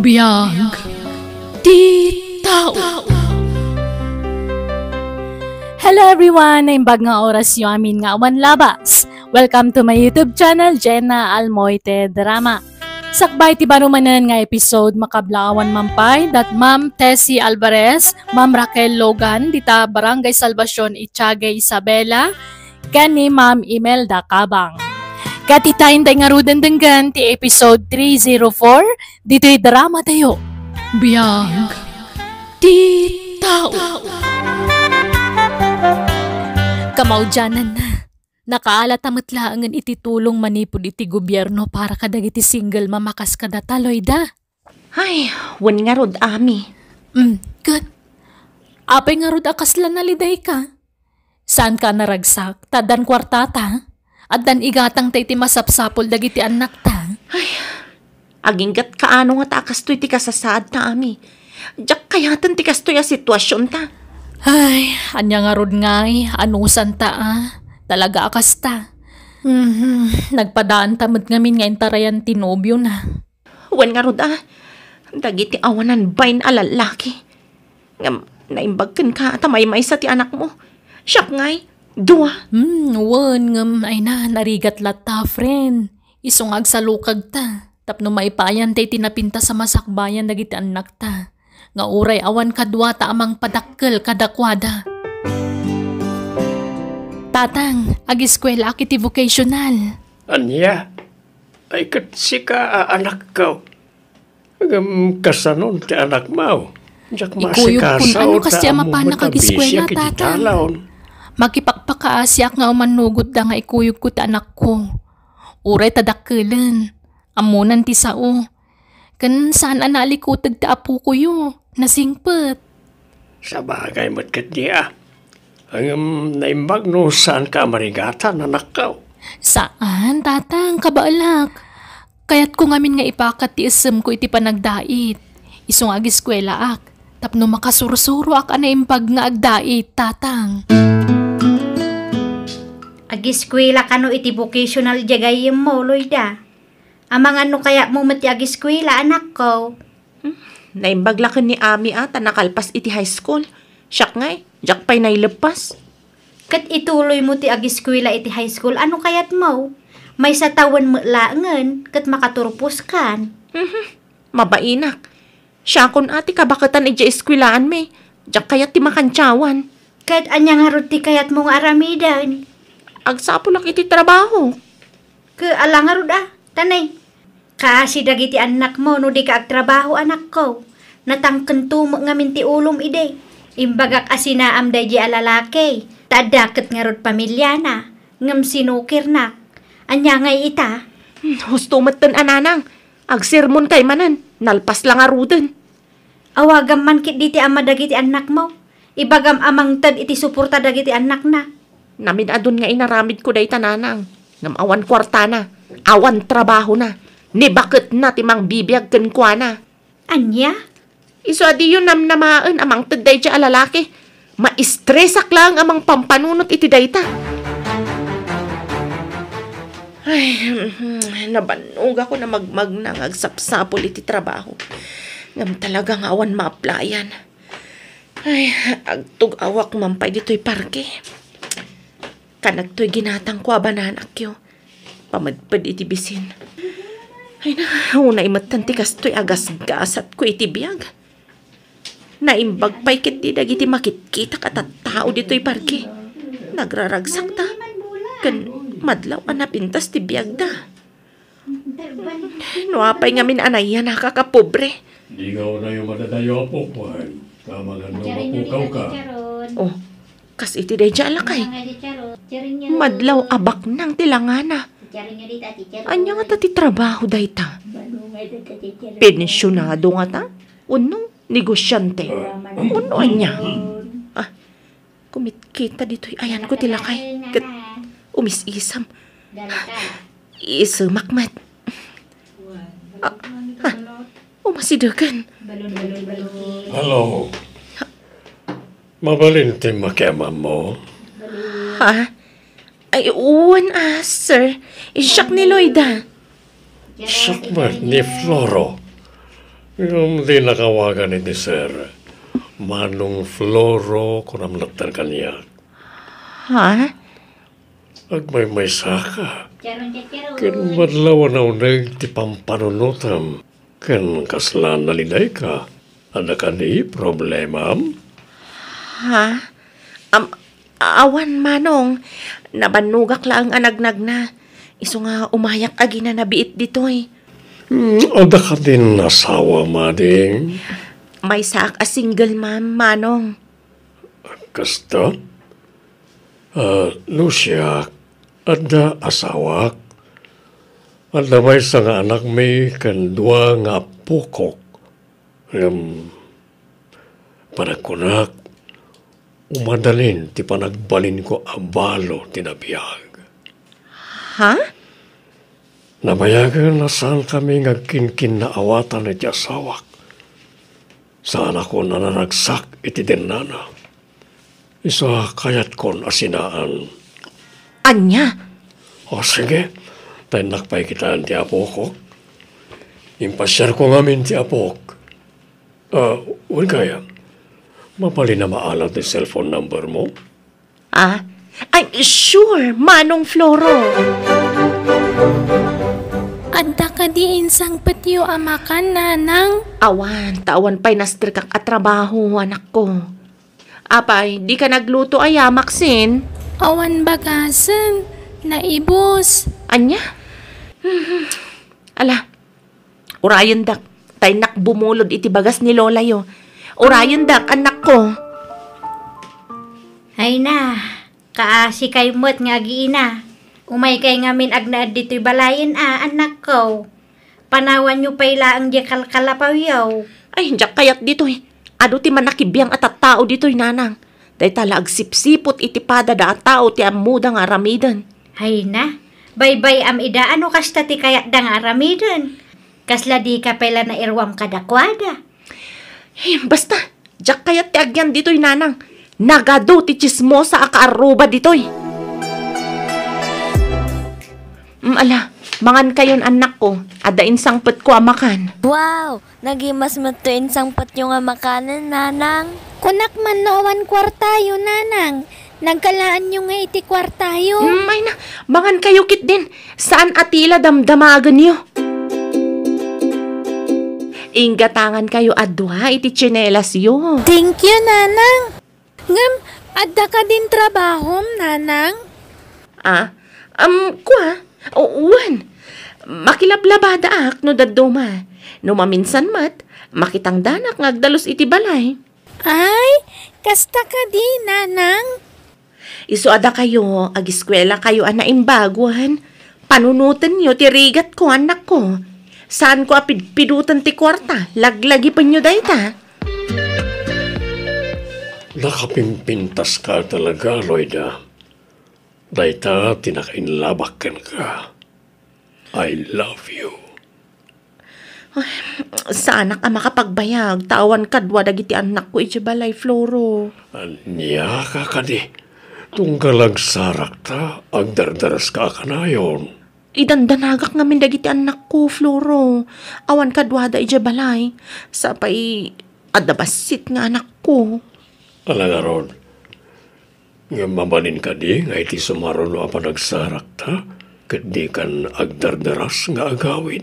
Biyag di tao. Hello everyone! Naimbag nga oras yung amin nga awan labas. Welcome to my YouTube channel, Jenna Almoite Drama. Sakbay ti barumanan nga episode makablawan mampay dat Ma'am Tessie Alvarez, Ma'am Raquel Logan, dita Barangay Salvacion Itiaga Isabela, kani Ma'am Imelda Cabang. Katitayin tayo nga rudan denggan ti episode 304, dito'y drama tayo. Biyag di tao. Kamaudyanan na. Nakaalatamat laangan iti tulong manipod iti gobyerno para kadag iti single mamakas kada taloy da. Ay, wan nga rod ami. Good. Apay nga rod akaslan na liday ka. Saan ka naragsak? Tadan kwartata? At dan igatang tayo iti masapsapol dagiti anak ta. Ay, aginggat kaano nga takas to iti kasasaad ta ami. Diyak kayatan ti kastoy a sitwasyon ta. Ay, anya nga rod ngay, anusan ta Talaga akas ta. Nagpadaan tamad ngamin nga intarayan tinobyo na. Wan nga rod dagiti awanan bain alalaki. Naimbagkan ka at may sa ti anak mo. Siyak ngay, dua. Wan ngam ay na, narigat lata, friend. Isungag sa lukag ta. Tapno maipayan tayo tinapinta sa masakbayan dagiti anak ta. Nga uray awan kadwa ta amang padakkel kadakwada. Tatang, ag-eskwela akiti vocational. Anya, ay katsi ka anak ko. Kasanon ti anak mo. Ikuyog kung ano kasi mapanak ag-eskwela, tatang. Makipakpakaasyak nga umanugot da nga ikuyog ko ti anak ko. Uray tadakkelan. Amunan ti sao. Kan saan analikutag ti apo ko yo. Nasingpet. Sa bagay matkat niya. Ang naimbag no saan ka marigatan anak ko. Saan, tatang? Kabaalak. Kaya't ko ngamin nga ipakat ti isem ko iti panagdait. Isong ag-eskwela ak. Tapno makasursuro ak anaimbag nga agdait, tatang. Ag-eskwela ka no iti vocational jagayem mo, Loida. Amang ano kaya mo mati ag-eskwela, anak ko? Naimbaglakan ni ami nakalpas iti high school. Siyak ngay, diyak pa'y nailepas. Kat ituloy mo ti ag-eskwela iti high school, ano kayat mo? May sa tawan mo laangan, kat makaturpos kan. Mabainak. Siya kun ati kabakatan iti eskwelaan me. Diyak kayat ti makantsawan. Kat anyang harot ti kayat mong aramidan. Agsapulak iti trabaho. Alang harod tanay. Kasi dagiti anak mo no di ka agtrabaho anak ko. Natangken tumo ngamin ti ulom ide. Imbagak asinaam day di alalaki. Tadaket nga rod pamilya na. Ngam sinukir na. Anya ngay ita. Husto matan ananang. Agsermon kay manan. Nalpas lang aruden. Awagam man kit diti ama dagiti anak mo. Ibagam amang tad iti suporta dagiti anak na. Namin adun nga inaramid ko day tananang. Ngam awan kwarta na. Awan trabaho na. Ni bakit na timang bibiyag ken kwa na. Anya? Iso adi yun namnamaan amang taday siya alalaki. Maistresak lang amang pampanunot iti dayta. Ay, nabanog ako na magmag na agsapsapol iti trabaho. Ngam talagang awan ma-applyan. Ay, agtug awak mampay dito'y parke. Kanag to'y ginatang kwa banan akyo. Pamadpad iti bisin. Ay na, una imatan ti kasto'y agas-gasat ko iti biyag. Naimbag pa'y kit di dagiti makitkitak at tao dito'y parke. Nagraragsak ta. Kan madlaw anapintas ti biyag da. Nuapay ngamin anayan nakakapobre. Di ka na yung madadayo po po. Kamangan mo mapukaw ka. Oh, kas iti day dya alakay. Madlaw abak nang tilangana. Anya nga ta ti trabaho day ta? Pensyonado nga ta? Uno, negosyante. Uno anya? Kumitkita dito'y ayan ko tilakay. Kat umis-isam. Isumakmat. Umasidagan. Hello. Mabalinti makema mo. Ha? Ay, uwan sir. Isyak ni Loida. Sakmat ni Floro. Yung di nakawagan ni Sir, Manong Floro kung namlatan kanya. Ha? Agmay saka. Kan madlawan na unag ti pampanunutam. Kan kaslan na liday ka. Ada ka di problema? Ha? Awan manong, nabanugak lang ang anagnag na. Iso nga umayak agi na nabiit ditoy. Ada ka din asawa, mading. May sak a single ma'am, manong. Kasta? Lucia, ada asawak. Ada may sa nga anak may kandua nga pukok. Panakunak, umadalin ti panagbalin ko abalo tinabiyag. Ha? Nabayagan na saan kami ngagkinkin na awatan na ti asawak. Saan ako nanaragsak iti denana. Isa kayat kon asinaan. Anya? O sige, tayo nakpay kita ti apok. Impasyar ko ngamin ti apok. Huwag kaya, mapali na maalat ti cellphone number mo? I'm sure, Manong Floro. Adda ka di insang petiyo amakan, nanang. Tawan pa'y nastrik kak at trabaho, anak ko. Apay, di ka nagluto ay Maxine. Awan bagasan, naibos. Anya? Ala, urayon dak, tay nakbumulod iti bagas ni Lola yo. Urayon dak, anak ko. Ay na, kaasi kay mo't nga giina. Umay kay ngamin agnaad dito'y balayin anak ko. Panawan nyo pa'y laang di kalkalapaw yaw. Ay, jak kayat dito'y. Ado ti manakibiyang at tao dito'y nanang. Day tala agsipsipot iti pada da at tao ti amuda nga ramidan. Hay na, baybay am ida ano kasta ti kayat da nga aramidan. Kasla di ka pala na irwam kadakwada. Basta, jak kayat ti agyan dito'y nanang. Nagado ti chismosa akaaruba dito'y. Ala, mangan kayon anak ko. Adain sangpet ko amakan. Wow! Nagimas matuin sangpat yung makanan, nanang. Kunak man nawan kwartayo, nanang. Nagkalaan nyo nga iti kwartayo. Ay na, mangan kayo kit din. Saan atila damdamagan nyo? Inggatangan kayo adwa iti tsinelas yo. Thank you, nanang. Ngam, adda ka din trabahom, nanang? Kwa? Uwan. Makilablabada ak no daduma. No maminsan mat, makitang danak ngagdalos iti balay. Ay, kasta ka di, nanang. Iso ada kayo, agiskwela kayo ana imbaguan. Panunutan nyo, tirigat ko anak ko. Saan ko apidpidutan ti kwarta? Laglagi pa nyo dayta. Nakapimpintas ka talaga, Loida. Dayta, tinakainlabakan ka. I love you. Sana ka makapagbayag. Tawan kadwa dagiti anak ko iti balay, Floro. Anya ka di. Tunggalag sarak ta, agdardaras ka kanayon. Idandanagak ngamin dagiti anak ko, Floro. Awan kadwa da iti balay. Sapay adabasit nga anak ko. Alaga ron, nga mabalin ka di, nga iti sumaron o pa nagsarak ta, kat di kan agdardaras nga agawin.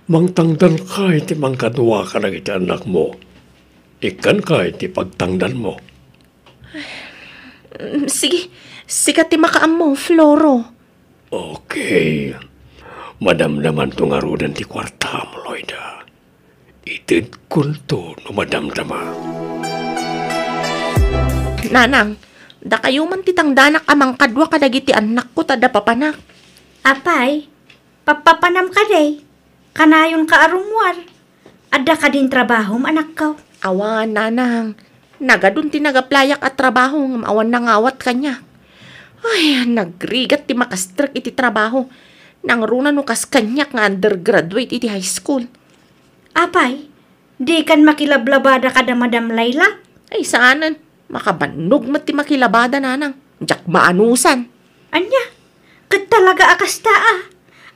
Mangtangdan ka iti mangkadwa ka na iti anak mo. Ikan ka iti pagtangdan mo. Sige, sikat ti makaam mo, Floro. Okay. Madamdaman to nga rudan ti kwarta mo, Loida. Itid kulto no madamdama. Nanang, da kayo man titang danak amang kadwa kadagiti anak ko tada papanak. Apay, papapanam ka day. Kanayon ka arumwar. Adda ka din trabahom, anak ko. Awan, nanang. Nagadun ti nagaplayak at trabaho ng awan nangawat kanya. Ay, nagrigat ti makastrak iti trabaho. Nang runa no kas kanyak nga undergraduate iti high school. Apay, di kan makilablabada ka da Madam Layla? Ay, saanan? Makabanog mat ti makilabada, nanang. Diyak maanusan. Anya, kat talaga akasta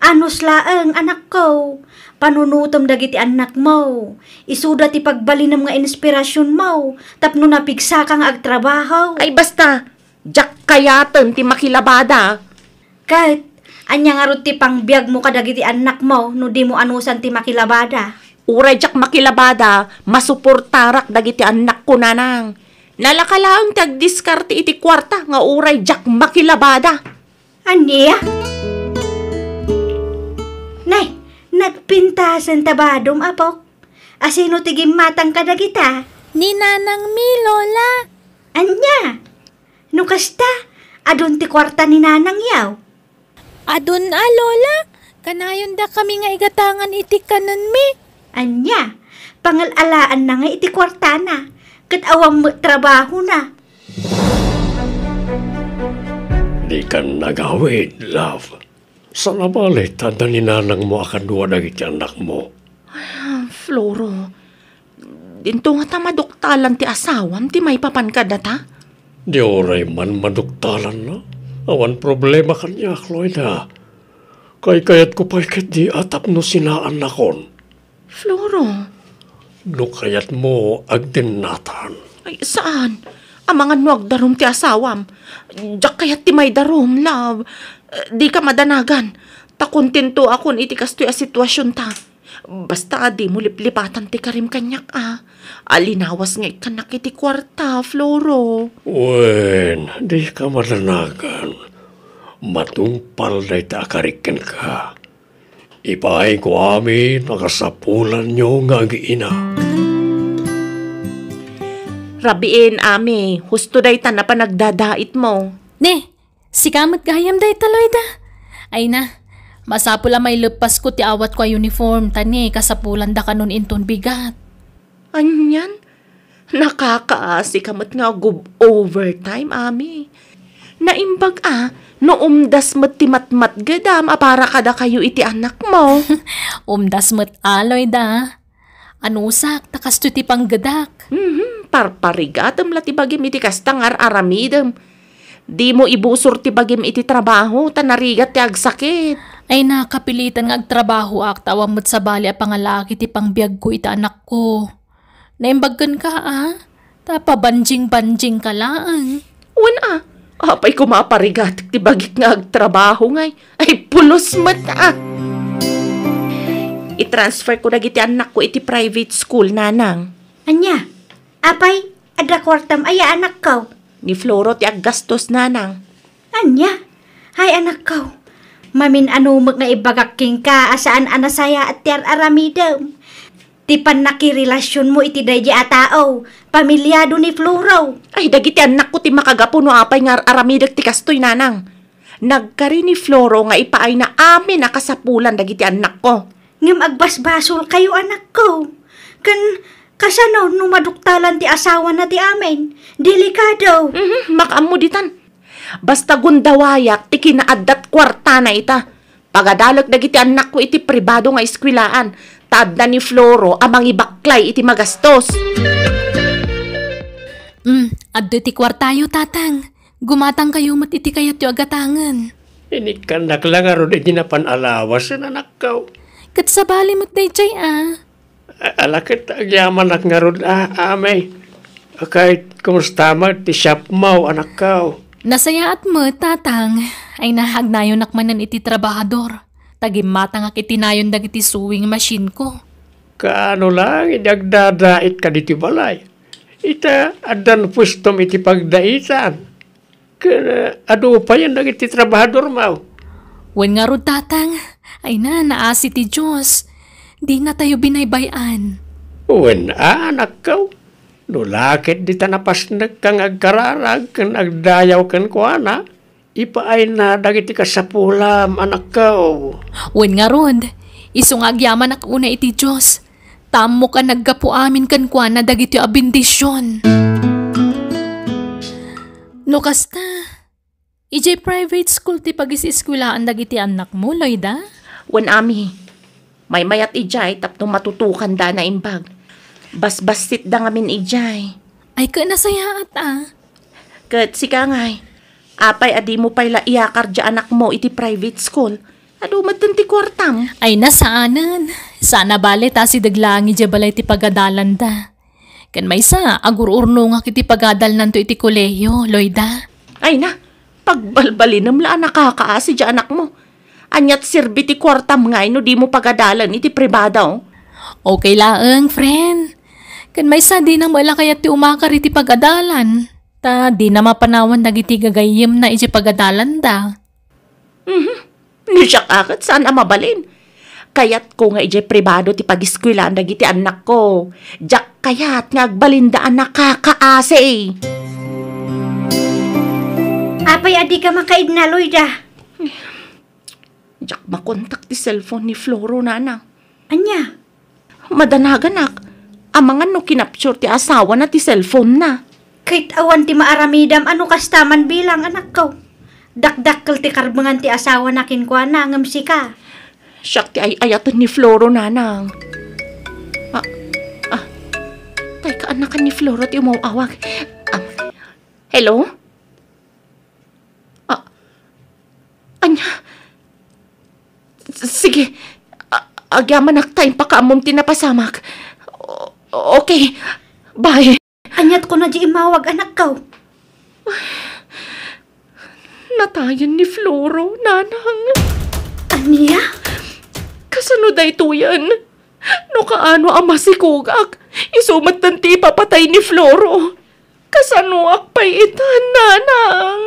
Anos laeng anak ko. Panunutom dagiti anak mo. Isuda ti pagbali ng mga inspirasyon mo. Tapno napigsa kang agtrabaho. Ay basta, jak kayaten ti makilabada. Kahit, anya nga ron ti pangbiag mo kadagiti anak mo no di mo anusan ti makilabada. Uray jak makilabada, masuportarak dagiti anak ko nanang. Nalakalaang tagdiskarte iti kwarta nga uray jak makilabada. Anya? Nay, nagpintasan tabadom apok. Asino tigim matang kadagita? Ni Nanang mi, Lola. Anya? No kasta, adun ti kwarta ni Nanang yaw. Adun Lola. Kanayon da kami nga igatangan iti kanan mi. Anya? Pangalalaan na nga iti kwarta na. Kat awang trabaho na. Di ka nagawid, love. Sa nabalit, tanda ni Nanang mo akan duwa dagiti anak mo. Floro, dinto nga ta maduktalan ti asawam ti may papankad na ta. Di oray man maduktalan na. Awan problema kanya, Cloyda. Kayat ko pa ikat di atap no sinaan nakon. Floro, No kayat mo agdinatan. ay saan? Amangan no agdarom ti asawam. Jak kayat ti may darom, love. Di ka madanagan. Ta kontento akon iti kastoy a sitwasyon ta. Basta di mo liplipatan ti karim kanyak Alinawas nga ikanak iti kwarta, Floro. Wen, di ka madanagan. Matungpal na itakarikin ka. Ipahay ko amin, nakasapulan nyo nga giina. Rabiin, ami. Husto day ta na pa nagdadait mo. Ne, si kamot gayam day taloy da. Ay na, masapula may lepas ko ti awat ko a uniform tani kasapulan da kanon inton bigat. Anyan? Nakakaasi kamot nga overtime, ami. Naimbag no umdas met ti matmat gadam para kada kayo iti anak mo. Umdas met aloy da. Anusak, takasto ti panggadak. Parparigatam la ti bagim iti kastangar aramidem. Di mo ibusor ti bagim iti trabaho, tanarigat ti agsakit. Ay nakapilitan nga agtrabaho ak tawam met sa bali a pangalaki ti pangbiag ko iti anak ko. Naimbagkan ka Tapabanjing-banjing ka lang. Wan apay ko maparigat ti bagik nga agtrabaho ngay. Ay pulos mata. I-transfer ko dagiti anak ko iti private school, nanang. Anya? Apay, ada kwartam aya anak ko. Ni Floro ti aggastos, nanang. Anya? Hay anak ko. Mamin anumag nga ibagakking ka asaan anasaya at tiar aramidem. Ti panakirelasyon mo iti dayi a tao. Pamilyado ni Floro. Ay, dagiti anak ko ti makagapo no apay nga aramidag ti kastoy, nanang. Nagkari ni Floro nga ipaay na amin nakasapulan dagiti anak ko. Ngem agbasbasol kayo anak ko. Kasano no maduktalan ti asawa na ti amin. Delikado. Makaam mo ditan. Basta gundawayak ti kinaaddat kwarta na ita. Pagadalag dagiti anak ko iti pribado nga eskwilaan. Taadda ni Floro amang ibaklay iti magastos. Addo ti kwartayo tatang. Gumatang kayo mat iti kayat yu agatangan. Inikanak lang aron iti napanalawas na anak ko. Kat sabali mo't day jay Alakit agyaman ak nga ron amay. Kahit kumusta mo ti shop mo anak ko. Nasaya at mo, tatang, ay nahagnayon nakmanan iti trabahador. Tagimata nga kitinayon dagiti sewing machine ko. Kaano lang, idagdadait ka diti balay. Ita, adan pustom iti pagdaitan. Ado pa yan dagiti trabahador mo. Wen nga ro, tatang, ay naasi ti Diyos. Di na tayo binaybayan. Wen anak ko. Nulakit di tanapas kang agkararag, kang agdayaw kang kuana. Ipaay na dagiti kasapulam, anak ko. Wen nga rod, isong agyaman ak una iti Diyos. Tamo ka naggapu amin kan kwa na dagiti abindisyon. No kasta, ijay private school ti pag-isiskulaan dagiti anak mo, Loida? Wan ami, may mayat ijay tapno matutukan da na imbag. Bas-basit da ngamin ijay. Ay ka nasaya at Kat sika ngay, apay adi mo pala iyakar dya anak mo iti private school. Ado matanti kwartam. Ay nasaanan. Sana bale ta si daglangi di balay ti pagadalan da. Kan may sa agur-urno nga kiti pagadal nanto iti kolehiyo, Loida. Ay na, pagbalbalinam la nakakaasi di anak mo. Anyat sirbi ti kwartam nga no di mo pagadalan iti pribada oh. Okay laeng, friend. Kan may sa di na mala kaya ti umakar iti pagadalan. Ta di na mapanawan dagiti gagayim na iti pagadalan da. Ni siya kakit saan mabalin. Kayat ko nga iti pribado ti pag-iskwilaan dagiti anak ko. Diyak kayat nga agbalindaan nakakaasi. Apay adi ka makaid na, Loida. Diyak makontak ti cellphone ni Floro nanang. Anya? Madanaganak. Amangan no kinapsure ti asawa na ti cellphone na. Kahit awan ti maaramidam, ano kastaman bilang anak ko. Dakdakkel ti karbangan ti asawa na kinkwana, ngamsi ka. Siyak ti ayatan ni Floro nanang. Tay ka anakan ni Floro ti umawawag. Hello? Anya? Sige. Agyaman time pakaamom tinapasamak. Okay. Bye. Anyat ko na di imawag anak ko. Natayan ni Floro, nanang. Anya? Kasano day to yan? No kaano ang masikugak? Isumat tanti papatay ni Floro. Kasano akpay itan, nanang?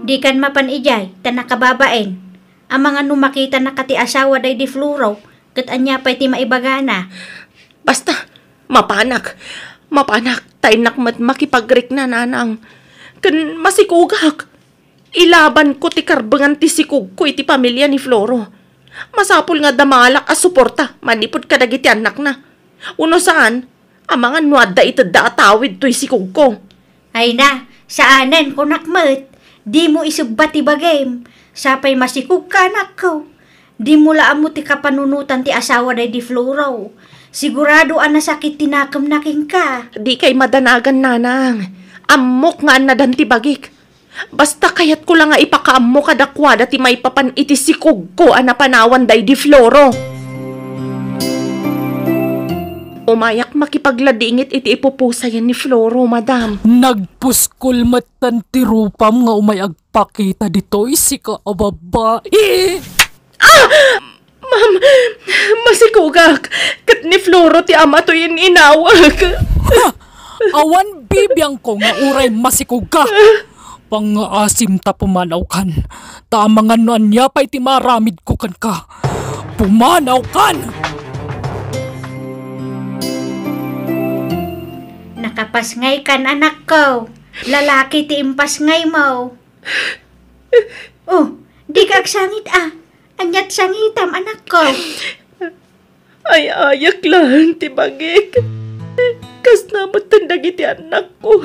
Di kan mapan ijay, tanakababain. Ang mga numakita na kati asawa day di Floro, kat anya pa'y ti maibagana. Basta, mapanak. Mapanak, taynak makipagrik na, nanang. Kan masikugak. Ilaban ko ti karbangan ti sikug ko iti pamilya ni Floro. Masapul nga damalak as suporta, manipod ka dagiti anak na. Uno saan, amangan nuadda itadda atawid to'y sikug ko. Ay na, saanen kunakmet. Di mo isubbat ti bagay. Sapay masikug ka anak ko. Di mo laan mo ti kapanunutan ti asawa day di Floro. Sigurado ang nasakit tinakam naking ka. Di kay madanagan, nanang. Amok nga nadan ti bagik. Basta kayat ko lang nga ipakaammo kadakwada ti may papan iti sikug ko anapanawan day di Floro. Umayak makipagladingit iti ipupusayan ni Floro, madam. Nagpuskol matan ti rupam nga umayagpakita dito isi ka babae. Ma'am, masikugak. Kat ni Floro ti ama to yung inawag. Awan bibiyang ko nga uray masikuga. Pangaasim ta pumanaw kan. Tamangan no anya pa iti maramid ko kan ka. Pumanaw kan! Nakapasngay kan anak ko. Lalaki ti impasngay mo. Oh, di ka agsangit Anyat sangitam anak ko. Ay, ayak lang ti bagik. Kas namat tandagi ti anak ko.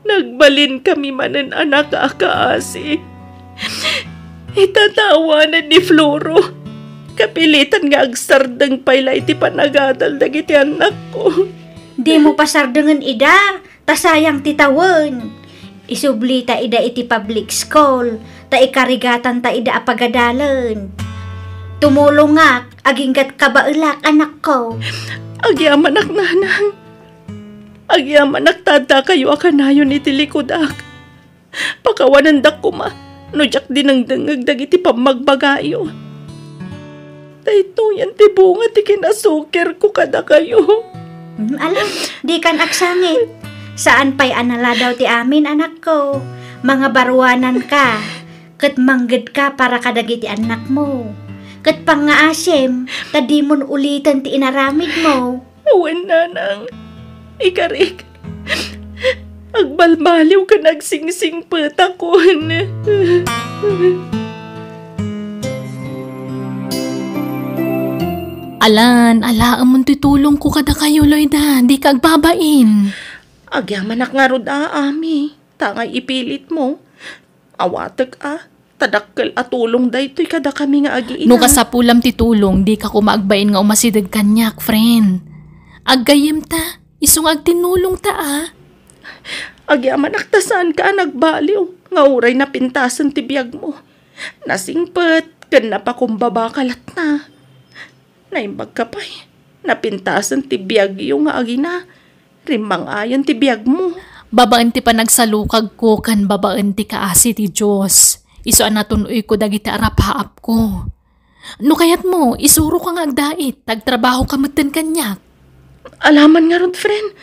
Nagbalin kami manan anak akaasi. Itatawanan ni Floro. Kapilitan nga agsardang payla iti panagadal dagiti anak ko. Di mo pasardangan ida, tasayang titawan. Isublita ida iti public school, ta ikarigatan ta ida apagadalan. Tumulong nga, aginggat kabailak anak ko. Agyaman ak nanang. Agyaman ak tada kayo akanayon iti likodak. Pakawanan dak kuma, no jak dinangdangag dagiti pamagbagayo. Dahito yan ti bunga ti kinasuker ko kada kayo. Alam, di kan aksangit. Saan pa'y anala daw ti amin anak ko. Mga baruanan ka. Kat manggad ka para kadagiti anak mo. Kat pangaasim, tadi mon ulitan ti inaramid mo. Awan nanang, ikarik. Agbalbaliw ka nagsingsing patakon. Alaan mo titulong ko kada kayo, Loida. Di ka agbabain. Agyaman ak nga rod ami. Tangay ipilit mo. Awatag tadakkel atulong daytoy kada kami nga agiina. No kasapulam titulong, di ka kumaagbain nga umasidag kanyak, friend. Aggayem ta, isong agtinulong ta Agyaman ak tasan ka nagbaliw. nga uray na pintasan ti biyag mo. Nasingpet, kan na pa kumbabakalat na. Naimbag ka pa'y, napintasan ti biyag yung nga agina. Rimbang ayon ti biyag mo. Babaan ti panagsalukag ko kan babaan ti kaasi ti Diyos. Iso anatunoy ko dagiti arapaap ko. No kayat mo, isuro ka nga agdait, tagtrabaho ka maten kanyak. Alaman nga ron, friend.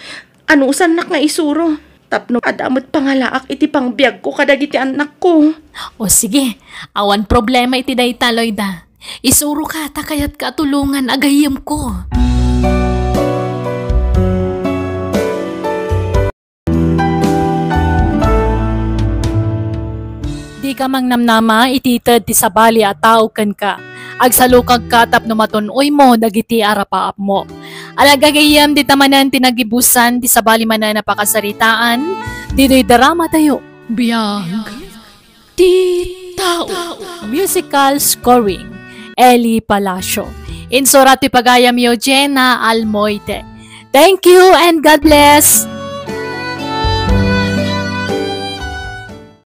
Anusan nak nga isuro. Tapno adamot pangalaak iti pangbiag ko kadagiti anak ko. O sige, awan problema iti dayta Loida. Isuro ka takayat ka tulungan agayem ko. Di ka mang namnama ititad ti sabali at tao kan ka. Agsalukag katap no matunoy mo dagiti arapaap mo. Alagagayam di tamanan tinagibusan di sabali manan napakasaritaan. Dido'y drama tayo. Biyag ti tao. Musical scoring Eli Palacio. Insurat ti pagayam yo Jenna Almoite. Thank you and God bless.